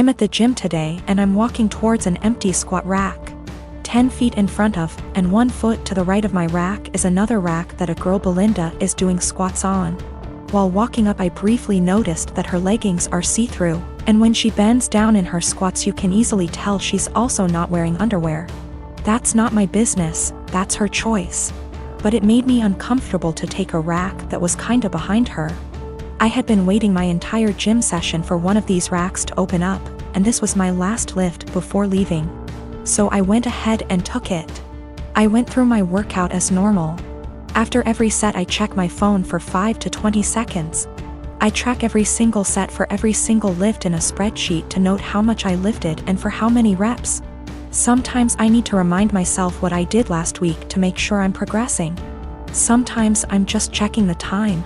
I'm at the gym today and I'm walking towards an empty squat rack. 10 feet in front of, and 1 foot to the right of my rack is another rack that a girl Belinda is doing squats on. While walking up I briefly noticed that her leggings are see-through, and when she bends down in her squats you can easily tell she's also not wearing underwear. That's not my business, that's her choice. But it made me uncomfortable to take a rack that was kinda behind her. I had been waiting my entire gym session for one of these racks to open up, and this was my last lift before leaving. So I went ahead and took it. I went through my workout as normal. After every set I check my phone for 5 to 20 seconds. I track every single set for every single lift in a spreadsheet to note how much I lifted and for how many reps. Sometimes I need to remind myself what I did last week to make sure I'm progressing. Sometimes I'm just checking the time.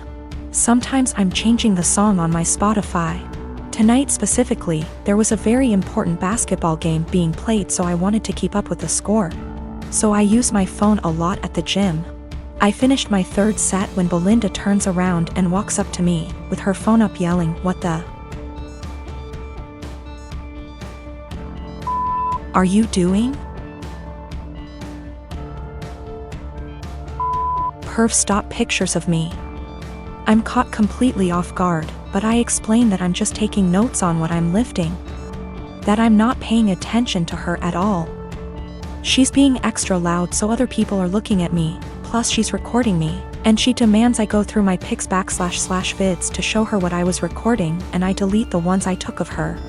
Sometimes I'm changing the song on my Spotify. Tonight specifically, there was a very important basketball game being played, so I wanted to keep up with the score. So I use my phone a lot at the gym. I finished my 3rd set when Belinda turns around and walks up to me, with her phone up yelling, "What the are you doing?" Perv stop pictures of me. I'm caught completely off guard, but I explain that I'm just taking notes on what I'm lifting. That I'm not paying attention to her at all. She's being extra loud so other people are looking at me, plus she's recording me, and she demands I go through my pics /vids to show her what I was recording, and I delete the ones I took of her.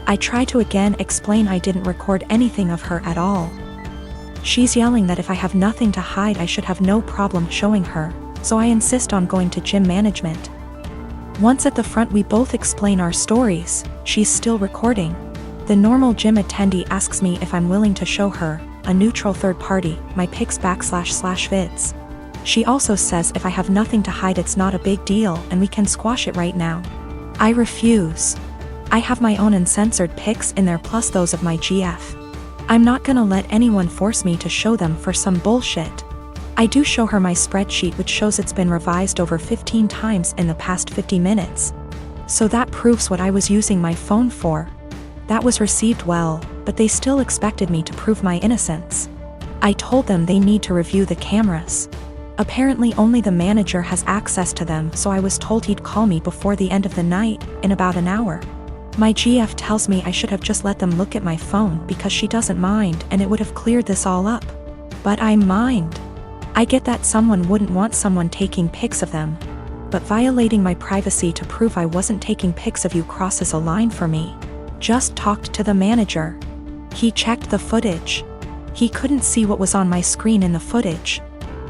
I try to again explain I didn't record anything of her at all. She's yelling that if I have nothing to hide I should have no problem showing her, so I insist on going to gym management. Once at the front we both explain our stories. She's still recording. The normal gym attendee asks me if I'm willing to show her, a neutral third party, my pics /vids. She also says if I have nothing to hide it's not a big deal and we can squash it right now. I refuse. I have my own uncensored pics in there plus those of my GF. I'm not gonna let anyone force me to show them for some bullshit. I do show her my spreadsheet which shows it's been revised over 15 times in the past 50 minutes. So that proves what I was using my phone for. That was received well, but they still expected me to prove my innocence. I told them they need to review the cameras. Apparently only the manager has access to them, so I was told he'd call me before the end of the night, in about an hour. My GF tells me I should have just let them look at my phone because she doesn't mind and it would have cleared this all up. But I mind. I get that someone wouldn't want someone taking pics of them. But violating my privacy to prove I wasn't taking pics of you crosses a line for me. Just talked to the manager. He checked the footage. He couldn't see what was on my screen in the footage.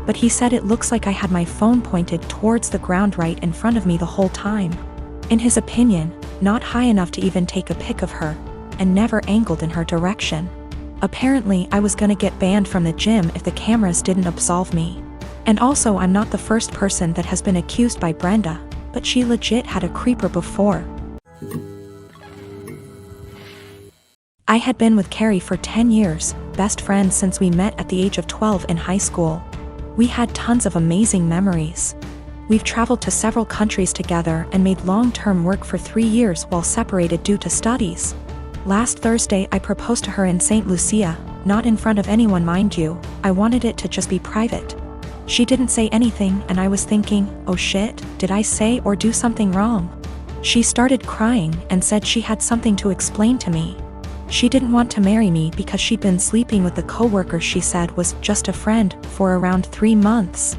But he said it looks like I had my phone pointed towards the ground right in front of me the whole time. In his opinion, not high enough to even take a pic of her, and never angled in her direction. Apparently I was gonna get banned from the gym if the cameras didn't absolve me. And also I'm not the first person that has been accused by Brenda, but she legit had a creeper before. I had been with Carrie for 10 years, best friends since we met at the age of 12 in high school. We had tons of amazing memories. We've traveled to several countries together and made long-term work for 3 years while separated due to studies. Last Thursday I proposed to her in St. Lucia, not in front of anyone mind you, I wanted it to just be private. She didn't say anything and I was thinking, oh shit, did I say or do something wrong? She started crying and said she had something to explain to me. She didn't want to marry me because she'd been sleeping with the coworker she said was just a friend for around 3 months.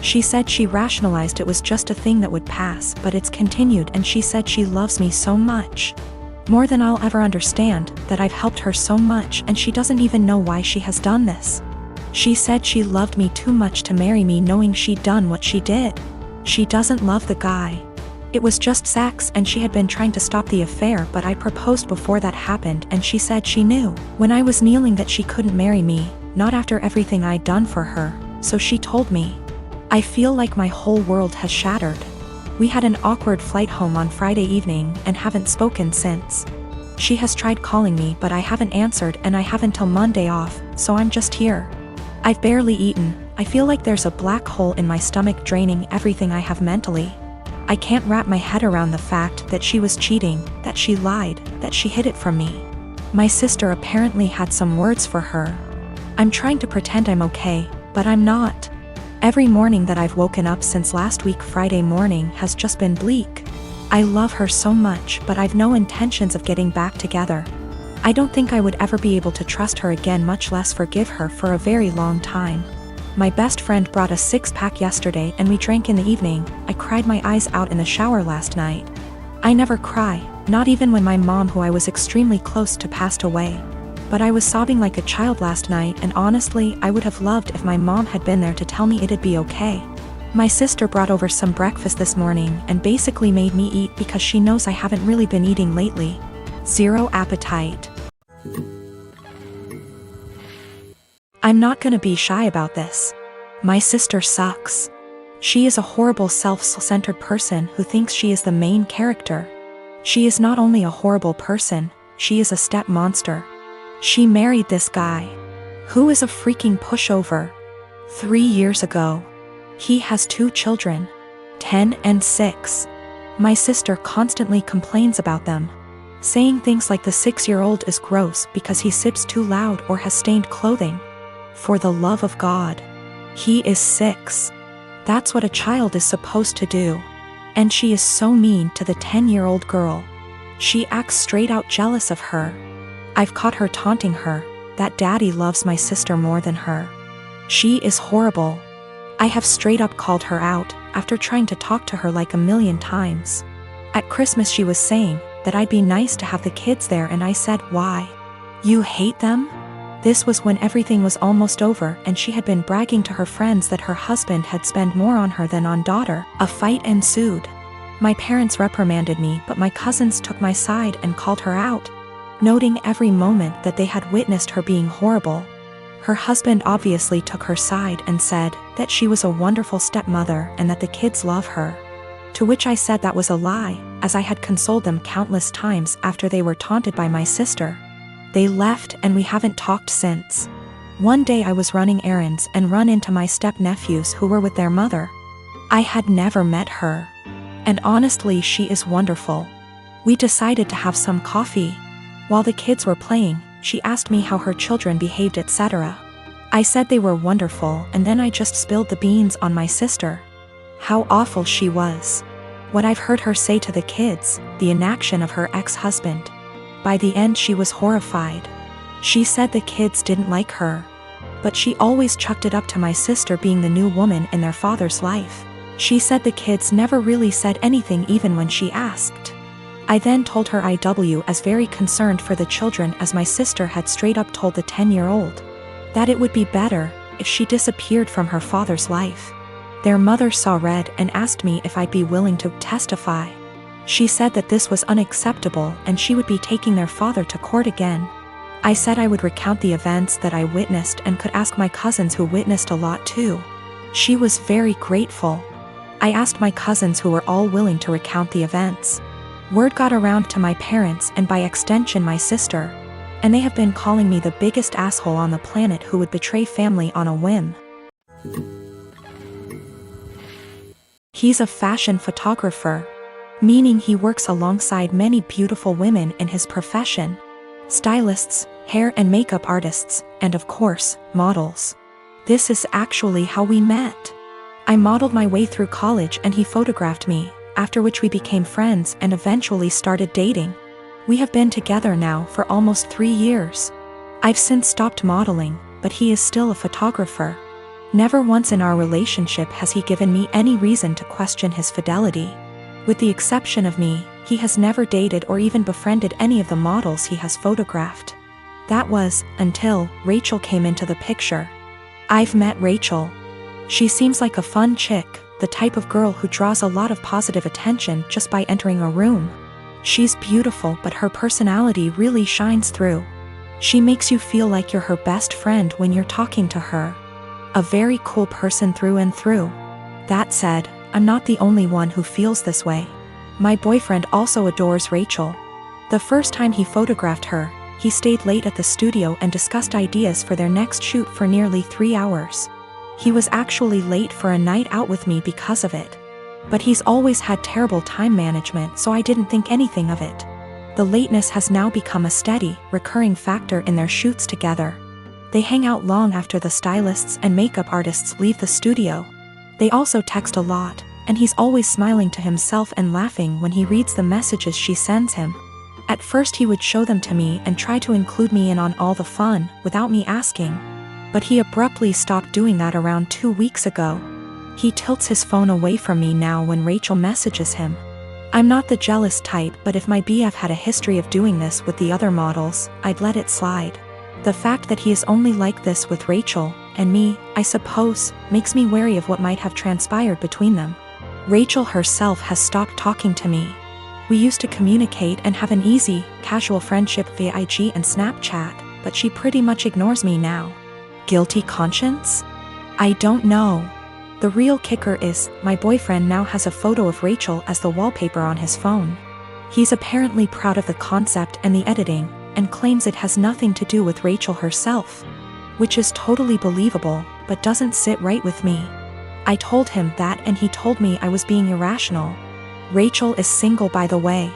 She said she rationalized it was just a thing that would pass, but it's continued, and she said she loves me so much. More than I'll ever understand, that I've helped her so much and she doesn't even know why she has done this. She said she loved me too much to marry me knowing she'd done what she did. She doesn't love the guy. It was just sex and she had been trying to stop the affair, but I proposed before that happened and she said she knew when I was kneeling that she couldn't marry me, not after everything I'd done for her, so she told me. I feel like my whole world has shattered. We had an awkward flight home on Friday evening and haven't spoken since. She has tried calling me but I haven't answered and I have until Monday off, so I'm just here. I've barely eaten. I feel like there's a black hole in my stomach draining everything I have mentally. I can't wrap my head around the fact that she was cheating, that that she lied, that she hid it from me. My sister apparently had some words for her. I'm trying to pretend I'm okay, but I'm not. Every morning that I've woken up since last week Friday morning has just been bleak. I love her so much, but I've no intentions of getting back together. I don't think I would ever be able to trust her again, much less forgive her, for a very long time. My best friend brought a 6-pack yesterday and we drank in the evening. I cried my eyes out in the shower last night. I never cry, not even when my mom, who I was extremely close to, passed away. But I was sobbing like a child last night, and honestly, I would have loved if my mom had been there to tell me it'd be okay. My sister brought over some breakfast this morning and basically made me eat because she knows I haven't really been eating lately. Zero appetite. I'm not gonna be shy about this. My sister sucks. She is a horrible self-centered person who thinks she is the main character. She is not only a horrible person, she is a step monster. She married this guy, who is a freaking pushover. 3 years ago. He has 2 children, 10 and 6. My sister constantly complains about them, saying things like the 6-year-old is gross because he sips too loud or has stained clothing. For the love of God. He is 6. That's what a child is supposed to do. And she is so mean to the 10-year-old girl. She acts straight out jealous of her. I've caught her taunting her that daddy loves my sister more than her. She is horrible. I have straight up called her out after trying to talk to her like a million times. At Christmas she was saying that I'd be nice to have the kids there, and I said, why? You hate them? This was when everything was almost over and she had been bragging to her friends that her husband had spent more on her than on daughter. A fight ensued. My parents reprimanded me, but my cousins took my side and called her out, noting every moment that they had witnessed her being horrible. Her husband obviously took her side and said that she was a wonderful stepmother and that the kids love her. To which I said that was a lie, as I had consoled them countless times after they were taunted by my sister. They left and we haven't talked since. One day I was running errands and run into my step-nephews who were with their mother. I had never met her. And honestly, she is wonderful. We decided to have some coffee. While the kids were playing, she asked me how her children behaved, etc. I said they were wonderful, and then I just spilled the beans on my sister. How awful she was. What I've heard her say to the kids, the inaction of her ex-husband. By the end she was horrified. She said the kids didn't like her. But she always chucked it up to my sister being the new woman in their father's life. She said the kids never really said anything even when she asked. I then told her I was very concerned for the children, as my sister had straight up told the 10-year-old that it would be better if she disappeared from her father's life. Their mother saw red and asked me if I'd be willing to testify. She said that this was unacceptable and she would be taking their father to court again. I said I would recount the events that I witnessed and could ask my cousins who witnessed a lot too. She was very grateful. I asked my cousins who were all willing to recount the events. Word got around to my parents and by extension my sister, and they have been calling me the biggest asshole on the planet who would betray family on a whim. He's a fashion photographer, meaning he works alongside many beautiful women in his profession. Stylists, hair and makeup artists, and of course, models. This is actually how we met. I modeled my way through college and he photographed me, after which we became friends and eventually started dating. We have been together now for almost 3 years. I've since stopped modeling, but he is still a photographer. Never once in our relationship has he given me any reason to question his fidelity. With the exception of me, he has never dated or even befriended any of the models he has photographed. That was until Rachel came into the picture. I've met Rachel. She seems like a fun chick, the type of girl who draws a lot of positive attention just by entering a room. She's beautiful, but her personality really shines through. She makes you feel like you're her best friend when you're talking to her. A very cool person through and through. That said, I'm not the only one who feels this way. My boyfriend also adores Rachel. The first time he photographed her, he stayed late at the studio and discussed ideas for their next shoot for nearly 3 hours. He was actually late for a night out with me because of it. But he's always had terrible time management, so I didn't think anything of it. The lateness has now become a steady, recurring factor in their shoots together. They hang out long after the stylists and makeup artists leave the studio. They also text a lot, and he's always smiling to himself and laughing when he reads the messages she sends him. At first he would show them to me and try to include me in on all the fun, without me asking. But he abruptly stopped doing that around 2 weeks ago. He tilts his phone away from me now when Rachel messages him. I'm not the jealous type, but if my BF had a history of doing this with the other models, I'd let it slide. The fact that he is only like this with Rachel, and me, I suppose, makes me wary of what might have transpired between them. Rachel herself has stopped talking to me. We used to communicate and have an easy, casual friendship via IG and Snapchat, but she pretty much ignores me now. Guilty conscience? I don't know. The real kicker is, my boyfriend now has a photo of Rachel as the wallpaper on his phone. He's apparently proud of the concept and the editing, and claims it has nothing to do with Rachel herself. Which is totally believable, but doesn't sit right with me. I told him that and he told me I was being irrational. Rachel is single, by the way.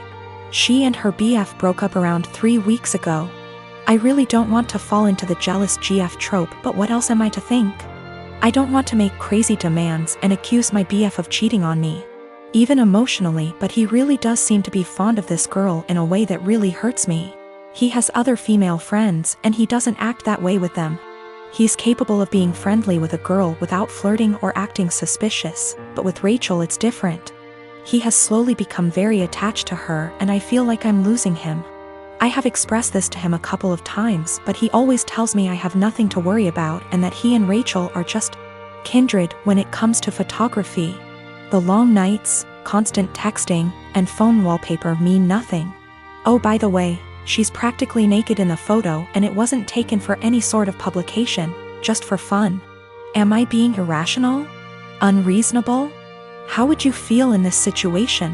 She and her BF broke up around 3 weeks ago. I really don't want to fall into the jealous GF trope, but what else am I to think? I don't want to make crazy demands and accuse my BF of cheating on me. Even emotionally, but he really does seem to be fond of this girl in a way that really hurts me. He has other female friends and he doesn't act that way with them. He's capable of being friendly with a girl without flirting or acting suspicious, but with Rachel it's different. He has slowly become very attached to her and I feel like I'm losing him. I have expressed this to him a couple of times, but he always tells me I have nothing to worry about and that he and Rachel are just kindred when it comes to photography. The long nights, constant texting, and phone wallpaper mean nothing. Oh, by the way, she's practically naked in the photo and it wasn't taken for any sort of publication, just for fun. Am I being irrational? Unreasonable? How would you feel in this situation?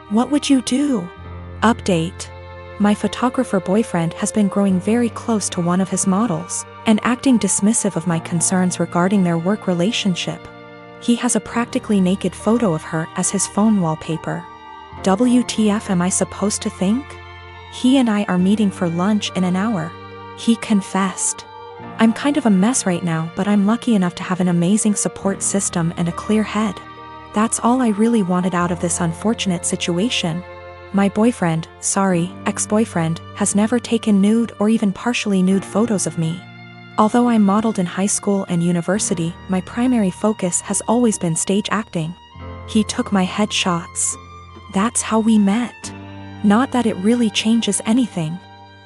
What would you do? Update. My photographer boyfriend has been growing very close to one of his models, and acting dismissive of my concerns regarding their work relationship. He has a practically naked photo of her as his phone wallpaper. WTF am I supposed to think? He and I are meeting for lunch in an hour. He confessed. I'm kind of a mess right now, but I'm lucky enough to have an amazing support system and a clear head. That's all I really wanted out of this unfortunate situation. My boyfriend, ex-boyfriend, has never taken nude or even partially nude photos of me. Although I modeled in high school and university, my primary focus has always been stage acting. He took my headshots. That's how we met. Not that it really changes anything.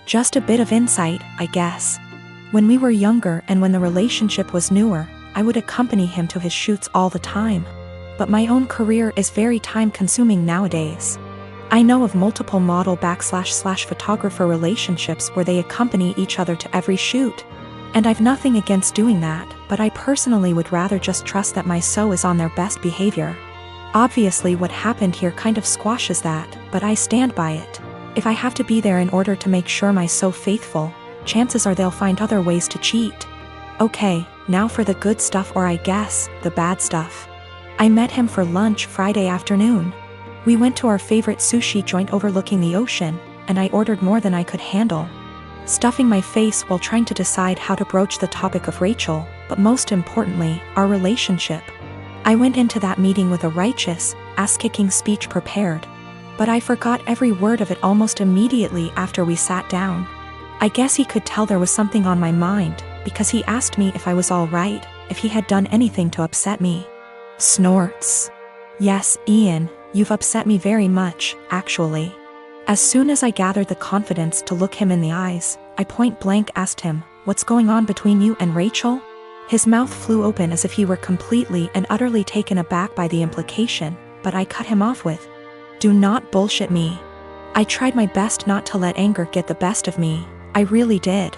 Just a bit of insight, I guess. When we were younger and when the relationship was newer, I would accompany him to his shoots all the time. But my own career is very time-consuming nowadays. I know of multiple model/photographer relationships where they accompany each other to every shoot. And I've nothing against doing that, but I personally would rather just trust that my SO is on their best behavior. Obviously what happened here kind of squashes that, but I stand by it. If I have to be there in order to make sure my SO faithful, chances are they'll find other ways to cheat. Okay, now for the good stuff, or I guess, the bad stuff. I met him for lunch Friday afternoon. We went to our favorite sushi joint overlooking the ocean, and I ordered more than I could handle. Stuffing my face while trying to decide how to broach the topic of Rachel, but most importantly, our relationship. I went into that meeting with a righteous, ass-kicking speech prepared, but I forgot every word of it almost immediately after we sat down. I guess he could tell there was something on my mind, because he asked me if I was all right, if he had done anything to upset me. Snorts. Yes, Ian, you've upset me very much, actually. As soon as I gathered the confidence to look him in the eyes, I point blank asked him, "What's going on between you and Rachel?" His mouth flew open as if he were completely and utterly taken aback by the implication, but I cut him off with, "Do not bullshit me." I tried my best not to let anger get the best of me. I really did.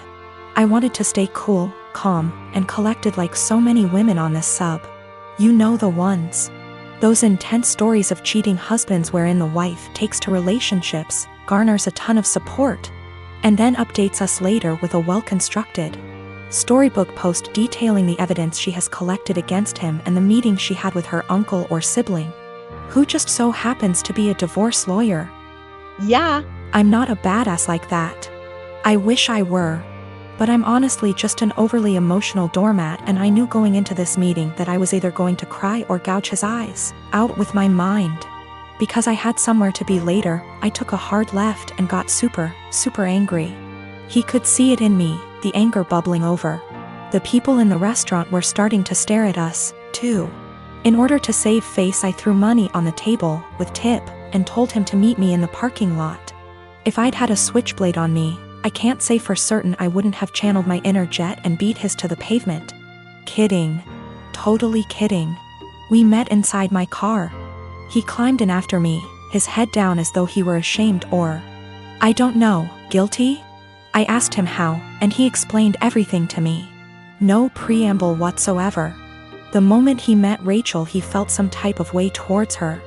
I wanted to stay cool, calm, and collected like so many women on this sub. You know the ones. Those intense stories of cheating husbands wherein the wife takes to relationships, garners a ton of support, and then updates us later with a well-constructed storybook post detailing the evidence she has collected against him and the meeting she had with her uncle or sibling, who just so happens to be a divorce lawyer. Yeah, I'm not a badass like that. I wish I were. But I'm honestly just an overly emotional doormat, and I knew going into this meeting that I was either going to cry or gouge his eyes out with my mind. Because I had somewhere to be later, I took a hard left and got super angry. He could see it in me, the anger bubbling over. The people in the restaurant were starting to stare at us, too. In order to save face, I threw money on the table, with tip, and told him to meet me in the parking lot. If I'd had a switchblade on me, I can't say for certain I wouldn't have channeled my inner jet and beat his to the pavement. Kidding. Totally kidding. We met inside my car. He climbed in after me, his head down as though he were ashamed or, I don't know, guilty? I asked him how, and he explained everything to me. No preamble whatsoever. The moment he met Rachel, he felt some type of way towards her.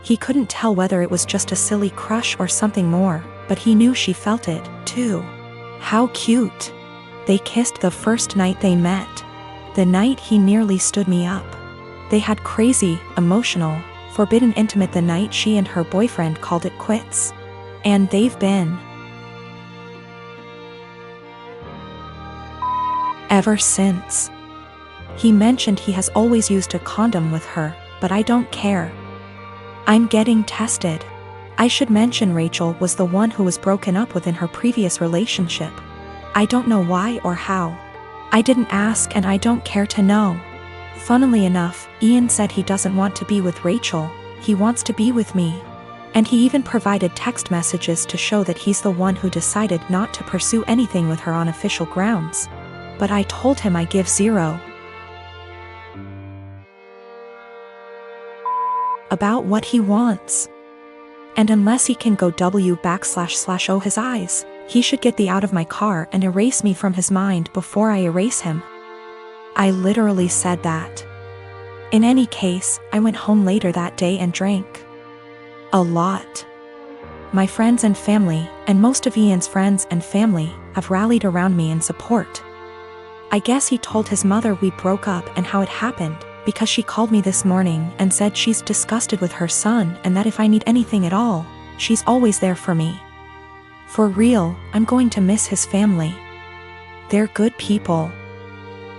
He couldn't tell whether it was just a silly crush or something more, but he knew she felt it, too. How cute. They kissed the first night they met. The night he nearly stood me up. They had crazy, emotional, forbidden intimate the night she and her boyfriend called it quits. And they've been ever since. He mentioned he has always used a condom with her, but I don't care. I'm getting tested. I should mention Rachel was the one who was broken up with in her previous relationship. I don't know why or how. I didn't ask and I don't care to know. Funnily enough, Ian said he doesn't want to be with Rachel, he wants to be with me. And he even provided text messages to show that he's the one who decided not to pursue anything with her on official grounds. But I told him I give zero about what he wants. And unless he can go // his eyes, he should get the out of my car and erase me from his mind before I erase him. I literally said that. In any case, I went home later that day and drank a lot. My friends and family, and most of Ian's friends and family, have rallied around me in support. I guess he told his mother we broke up and how it happened, because she called me this morning and said she's disgusted with her son and that if I need anything at all, she's always there for me. For real, I'm going to miss his family. They're good people.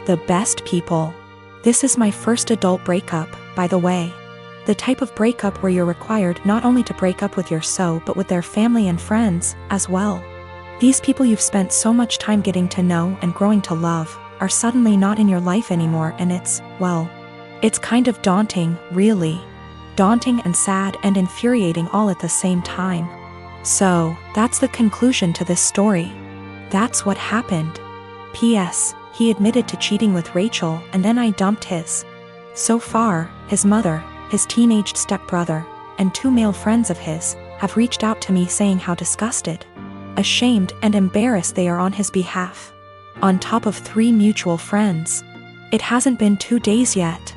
The best people. This is my first adult breakup, by the way. The type of breakup where you're required not only to break up with your so but with their family and friends, as well. These people you've spent so much time getting to know and growing to love, are suddenly not in your life anymore, and it's, well, it's kind of daunting, really. Daunting and sad and infuriating all at the same time. So, that's the conclusion to this story. That's what happened. P.S. He admitted to cheating with Rachel and then I dumped his. So far, his mother, his teenaged stepbrother, and 2 male friends of his, have reached out to me saying how disgusted, ashamed and embarrassed they are on his behalf. On top of 3 mutual friends. It hasn't been 2 days yet.